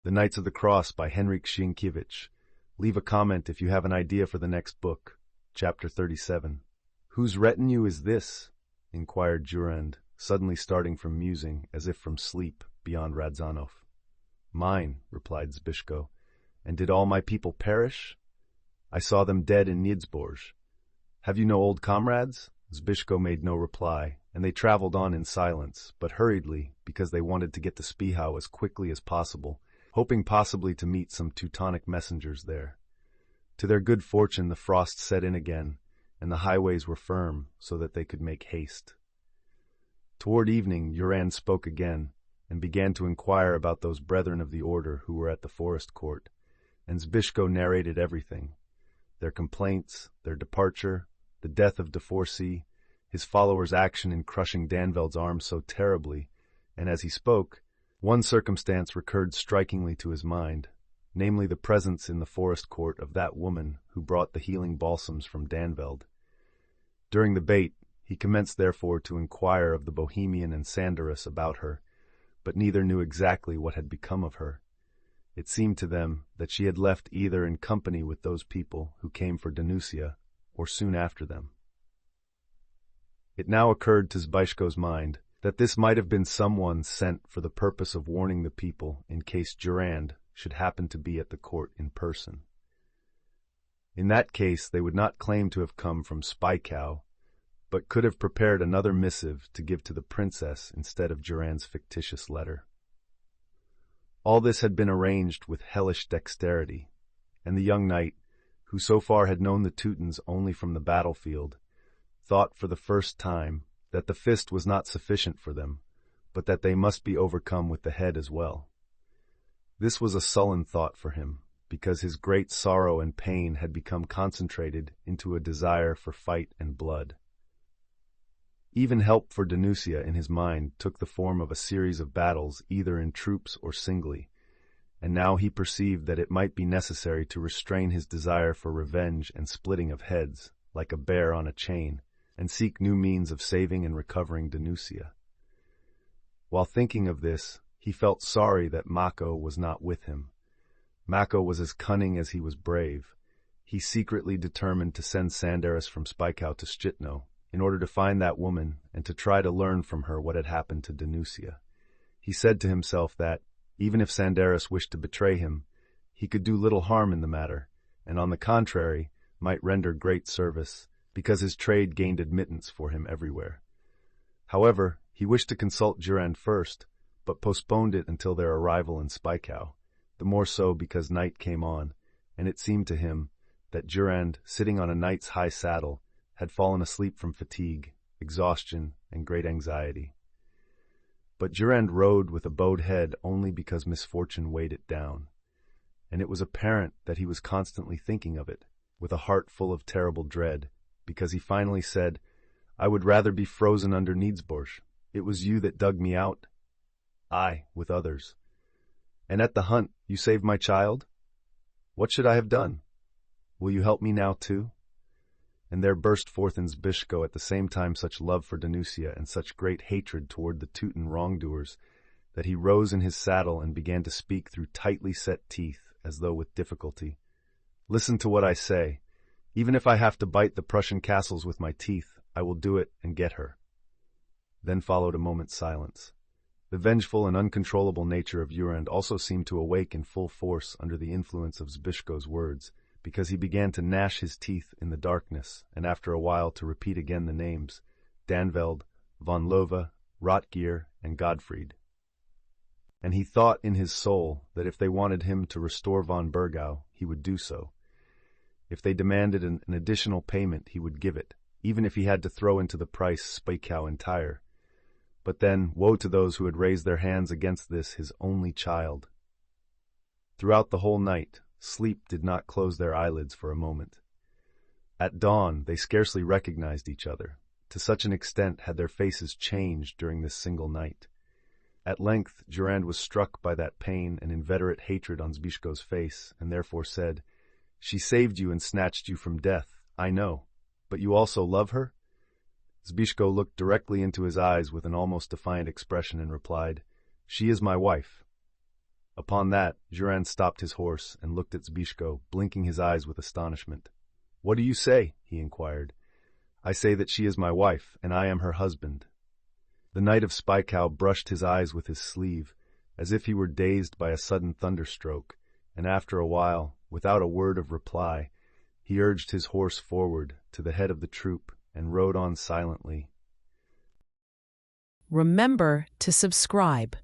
The Knights of the Cross by Henryk Sienkiewicz. Leave a comment if you have an idea for the next book. Chapter 37. Whose retinue is this? Inquired Jurand, suddenly starting from musing, as if from sleep, beyond Radzanov. Mine, replied Zbyszko. And did all my people perish? I saw them dead in Niedzborz. Have you no old comrades? Zbyszko made no reply, and they traveled on in silence, but hurriedly, because they wanted to get to Spichau as quickly as possible, hoping possibly to meet some Teutonic messengers there. To their good fortune the frost set in again, and the highways were firm, so that they could make haste. Toward evening Jurand spoke again, and began to inquire about those brethren of the order who were at the forest court, and Zbyszko narrated everything: their complaints, their departure, the death of de Forcy, his followers' action in crushing Danveld's arm so terribly, and as he spoke, one circumstance recurred strikingly to his mind, namely the presence in the forest court of that woman who brought the healing balsams from Danveld. During the bait, he commenced therefore to inquire of the Bohemian and Sanderus about her, but neither knew exactly what had become of her. It seemed to them that she had left either in company with those people who came for Danusia, or soon after them. It now occurred to Zbyszko's mind that this might have been someone sent for the purpose of warning the people in case Jurand should happen to be at the court in person. In that case they would not claim to have come from Spichau, but could have prepared another missive to give to the princess instead of Jurand's fictitious letter. All this had been arranged with hellish dexterity, and the young knight, who so far had known the Teutons only from the battlefield, thought for the first time that the fist was not sufficient for them, but that they must be overcome with the head as well. This was a sullen thought for him, because his great sorrow and pain had become concentrated into a desire for fight and blood. Even help for Danusia in his mind took the form of a series of battles either in troops or singly, and now he perceived that it might be necessary to restrain his desire for revenge and splitting of heads, like a bear on a chain, and seek new means of saving and recovering Danusia. While thinking of this, he felt sorry that Mako was not with him. Mako was as cunning as he was brave. He secretly determined to send Sanderus from Spichau to Szczytno, in order to find that woman and to try to learn from her what had happened to Danusia. He said to himself that, even if Sanderus wished to betray him, he could do little harm in the matter, and on the contrary, might render great service, because his trade gained admittance for him everywhere. However, he wished to consult Jurand first, but postponed it until their arrival in Spichau, the more so because night came on, and it seemed to him that Jurand, sitting on a knight's high saddle, had fallen asleep from fatigue, exhaustion, and great anxiety. But Jurand rode with a bowed head only because misfortune weighed it down, and it was apparent that he was constantly thinking of it, with a heart full of terrible dread, because he finally said, "I would rather be frozen under Niedzborz. It was you that dug me out." "Aye, with others." "And at the hunt you saved my child? What should I have done? Will you help me now too?" And there burst forth in Zbyszko at the same time such love for Danusia and such great hatred toward the Teuton wrongdoers that he rose in his saddle and began to speak through tightly set teeth, as though with difficulty. "Listen to what I say. Even if I have to bite the Prussian castles with my teeth, I will do it and get her." Then followed a moment's silence. The vengeful and uncontrollable nature of Jurand also seemed to awake in full force under the influence of Zbyszko's words, because he began to gnash his teeth in the darkness, and after a while to repeat again the names, Danveld, von Love, Rotgier, and Gottfried. And he thought in his soul that if they wanted him to restore von Burgau, he would do so. If they demanded an additional payment, he would give it, even if he had to throw into the price Spichau entire. But then, woe to those who had raised their hands against this, his only child. Throughout the whole night, sleep did not close their eyelids for a moment. At dawn, they scarcely recognized each other. To such an extent had their faces changed during this single night. At length, Jurand was struck by that pain and inveterate hatred on Zbyszko's face, and therefore said, "She saved you and snatched you from death, I know. But you also love her?" Zbyszko looked directly into his eyes with an almost defiant expression and replied, "She is my wife." Upon that, Jurand stopped his horse and looked at Zbyszko, blinking his eyes with astonishment. "What do you say?" he inquired. "I say that she is my wife, and I am her husband." The Knight of Spykow brushed his eyes with his sleeve, as if he were dazed by a sudden thunderstroke, and after a while, without a word of reply, he urged his horse forward to the head of the troop and rode on silently. Remember to subscribe.